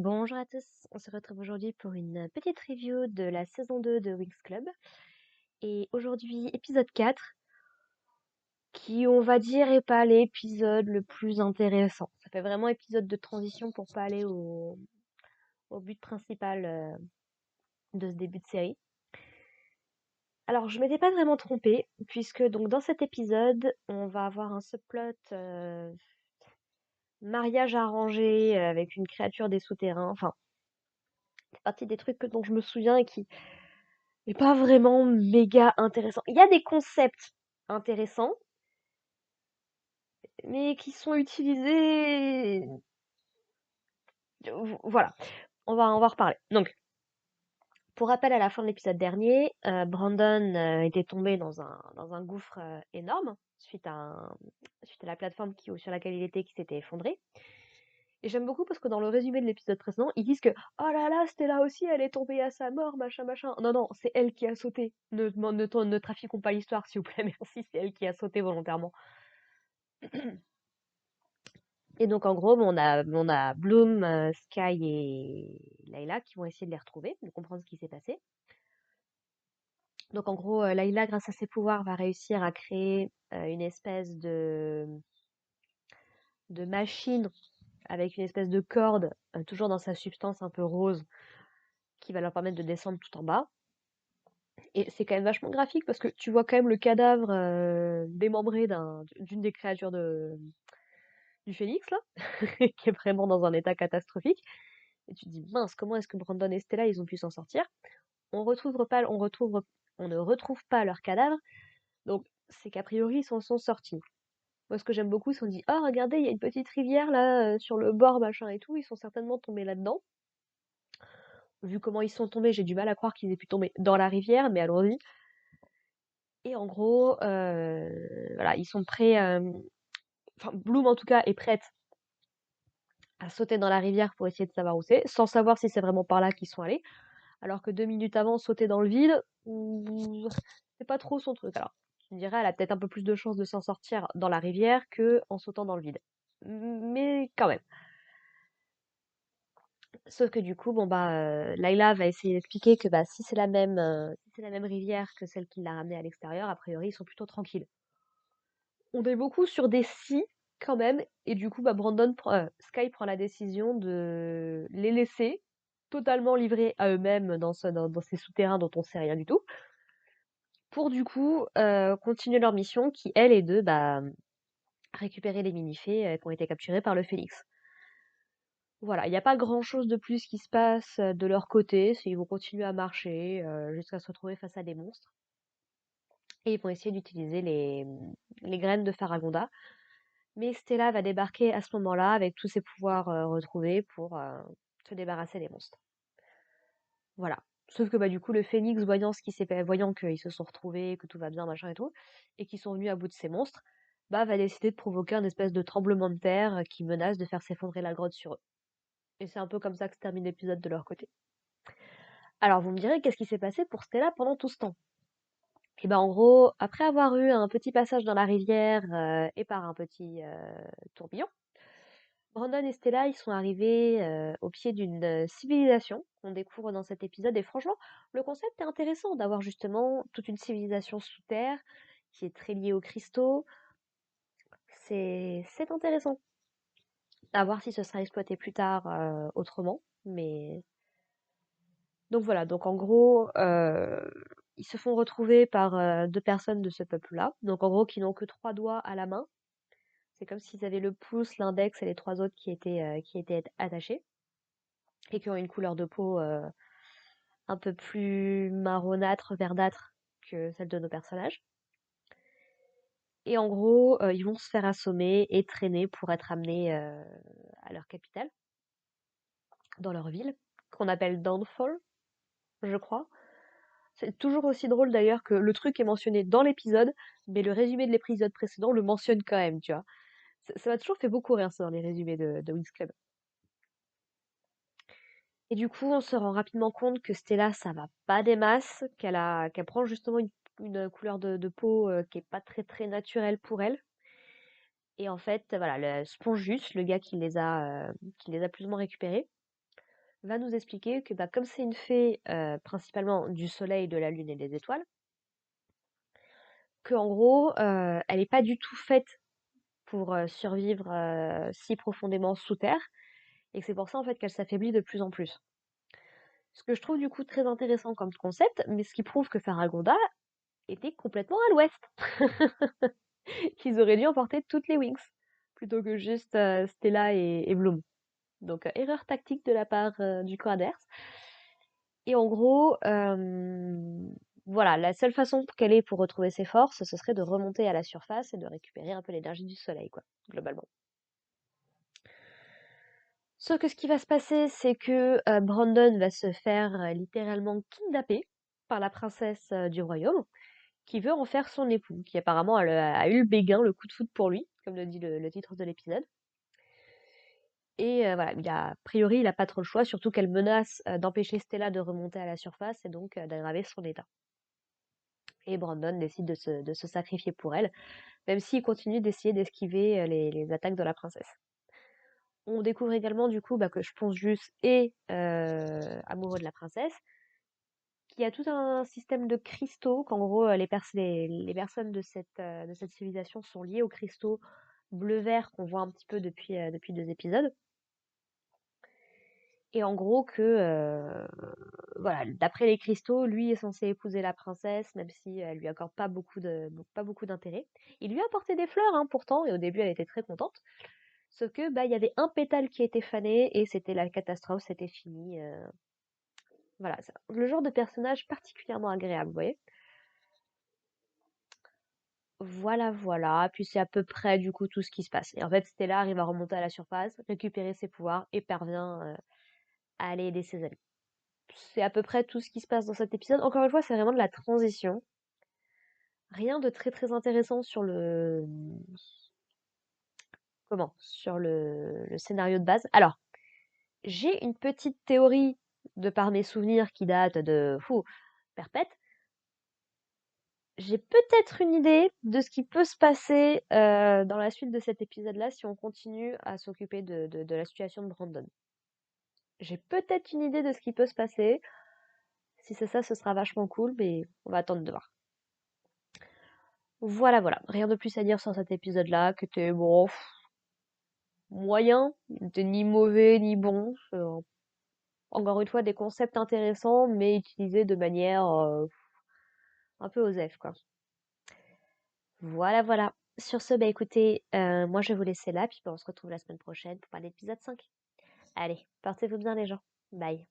Bonjour à tous, on se retrouve aujourd'hui pour une petite review de la saison 2 de Winx Club. Et aujourd'hui, épisode 4, qui on va dire est pas l'épisode le plus intéressant. Ça fait vraiment épisode de transition pour pas aller au but principal de ce début de série. Alors je m'étais pas vraiment trompée, puisque donc dans cet épisode, on va avoir un subplot mariage arrangé avec une créature des souterrains. Enfin, c'est partie des trucs dont je me souviens et qui mais pas vraiment méga intéressant. Il y a des concepts intéressants, mais qui sont utilisés. Voilà, on va en reparler. Donc, pour rappel, à la fin de l'épisode dernier, Brandon était tombé dans un gouffre énorme suite à la plateforme sur laquelle il était qui s'était effondrée. Et j'aime beaucoup parce que dans le résumé de l'épisode précédent, ils disent que oh là là, Stella aussi, elle est tombée à sa mort, machin, machin. Non, non, c'est elle qui a sauté. Ne trafiquons pas l'histoire, s'il vous plaît, merci, c'est elle qui a sauté volontairement. Et donc, en gros, on a Bloom, Sky et Layla qui vont essayer de les retrouver, de comprendre ce qui s'est passé. Donc, en gros, Layla, grâce à ses pouvoirs, va réussir à créer une espèce de machine avec une espèce de corde, toujours dans sa substance un peu rose, qui va leur permettre de descendre tout en bas. Et c'est quand même vachement graphique parce que tu vois quand même le cadavre démembré d'une des créatures du phénix, là, qui est vraiment dans un état catastrophique. Et tu te dis, mince, comment est-ce que Brandon et Stella, ils ont pu s'en sortir? On ne retrouve pas leur cadavre, donc c'est qu'a priori, ils s'en sont sortis. Moi, ce que j'aime beaucoup, c'est qu'on dit, oh, regardez, il y a une petite rivière là, sur le bord, machin et tout, ils sont certainement tombés là-dedans. Vu comment ils sont tombés, j'ai du mal à croire qu'ils aient pu tomber dans la rivière, mais allons-y. Et en gros, voilà, ils sont prêts, enfin, Bloom en tout cas est prête à sauter dans la rivière pour essayer de savoir où c'est, sans savoir si c'est vraiment par là qu'ils sont allés. Alors que 2 minutes avant, sauter dans le vide, c'est pas trop son truc. Alors, tu me dirais, elle a peut-être un peu plus de chances de s'en sortir dans la rivière que en sautant dans le vide. Mais quand même. Sauf que du coup, bon bah, Layla va essayer d'expliquer que bah si c'est la même rivière que celle qui l'a ramenée à l'extérieur, a priori ils sont plutôt tranquilles. On est beaucoup sur des si quand même, et du coup bah Sky prend la décision de les laisser totalement livrés à eux-mêmes dans ces souterrains dont on sait rien du tout, pour du coup continuer leur mission qui elle est de récupérer les mini-fées qui ont été capturées par le Phénix. Voilà, il n'y a pas grand-chose de plus qui se passe de leur côté, ils vont continuer à marcher jusqu'à se retrouver face à des monstres. Et ils vont essayer d'utiliser les graines de Faragonda. Mais Stella va débarquer à ce moment-là avec tous ses pouvoirs retrouvés pour se débarrasser des monstres. Voilà. Sauf que bah du coup le Phénix, voyant ce qui s'est fait, voyant qu'ils se sont retrouvés, que tout va bien, machin et tout, et qu'ils sont venus à bout de ces monstres, bah va décider de provoquer un espèce de tremblement de terre qui menace de faire s'effondrer la grotte sur eux. Et c'est un peu comme ça que se termine l'épisode de leur côté. Alors vous me direz qu'est-ce qui s'est passé pour Stella pendant tout ce temps? Et ben en gros, après avoir eu un petit passage dans la rivière et par un petit tourbillon, Brandon et Stella, ils sont arrivés au pied d'une civilisation qu'on découvre dans cet épisode. Et franchement, le concept est intéressant d'avoir justement toute une civilisation sous terre qui est très liée aux cristaux. C'est intéressant. À voir si ce sera exploité plus tard autrement. Mais donc voilà. Donc en gros, ils se font retrouver par deux personnes de ce peuple-là. Donc en gros, qui n'ont que 3 doigts à la main. C'est comme s'ils avaient le pouce, l'index et les 3 autres qui étaient attachés et qui ont une couleur de peau un peu plus marronâtre, verdâtre que celle de nos personnages. Et en gros, ils vont se faire assommer et traîner pour être amenés à leur capitale, dans leur ville, qu'on appelle Downfall, je crois. C'est toujours aussi drôle d'ailleurs que le truc est mentionné dans l'épisode, mais le résumé de l'épisode précédent le mentionne quand même, tu vois. Ça m'a toujours fait beaucoup rire ça dans les résumés de Winx Club. Et du coup, on se rend rapidement compte que Stella, ça va pas des masses, qu'elle prend justement une couleur de peau qui est pas très très naturelle pour elle. Et en fait, voilà, le Sponjus, le gars qui les a plus ou moins récupérés, va nous expliquer que bah, comme c'est une fée principalement du soleil, de la lune et des étoiles, que en gros, elle n'est pas du tout faite pour survivre si profondément sous terre, et que c'est pour ça en fait qu'elle s'affaiblit de plus en plus. Ce que je trouve du coup très intéressant comme concept, mais ce qui prouve que Faragonda était complètement à l'ouest, qu'ils auraient dû emporter toutes les Winx, plutôt que juste Stella et Bloom. Donc erreur tactique de la part du camp adverse. Et en gros, voilà, la seule façon qu'elle ait pour retrouver ses forces, ce serait de remonter à la surface et de récupérer un peu l'énergie du soleil, quoi, globalement. Sauf que ce qui va se passer, c'est que Brandon va se faire littéralement kidnapper par la princesse du royaume, qui veut en faire son époux, qui apparemment a eu le béguin, le coup de foudre pour lui, comme le dit le titre de l'épisode. Et voilà, a priori, il a pas trop le choix, surtout qu'elle menace d'empêcher Stella de remonter à la surface et donc d'aggraver son état. Et Brandon décide de se sacrifier pour elle, même s'il continue d'essayer d'esquiver les attaques de la princesse. On découvre également du coup bah, que Spongius est amoureux de la princesse, qu'il y a tout un système de cristaux, qu'en gros les personnes de cette civilisation sont liées aux cristaux bleu-vert qu'on voit un petit peu depuis 2 épisodes. Et en gros que, voilà, d'après les cristaux, lui est censé épouser la princesse, même si elle lui accorde pas beaucoup d'intérêt. Il lui a apporté des fleurs, hein, pourtant, et au début elle était très contente. Sauf que bah il y avait un pétale qui était fané et c'était la catastrophe, c'était fini. Voilà, le genre de personnage particulièrement agréable, vous voyez. Voilà, voilà. Puis c'est à peu près du coup tout ce qui se passe. Et en fait, Stella arrive à remonter à la surface, récupérer ses pouvoirs et parvient à aller aider ses amis. C'est à peu près tout ce qui se passe dans cet épisode. Encore une fois, c'est vraiment de la transition. Rien de très très intéressant sur sur le scénario de base. Alors, j'ai une petite théorie de par mes souvenirs qui date de perpète. J'ai peut-être une idée de ce qui peut se passer dans la suite de cet épisode-là si on continue à s'occuper de la situation de Brandon. J'ai peut-être une idée de ce qui peut se passer. Si c'est ça, ce sera vachement cool, mais on va attendre de voir. Voilà, voilà. Rien de plus à dire sur cet épisode-là, que t'es bon, moyen, t'es ni mauvais ni bon. Encore une fois, des concepts intéressants, mais utilisés de manière un peu osef, quoi. Voilà, voilà. Sur ce, bah écoutez, moi je vais vous laisser là, puis bah, on se retrouve la semaine prochaine pour parler de l'épisode 5. Allez, portez-vous bien les gens. Bye.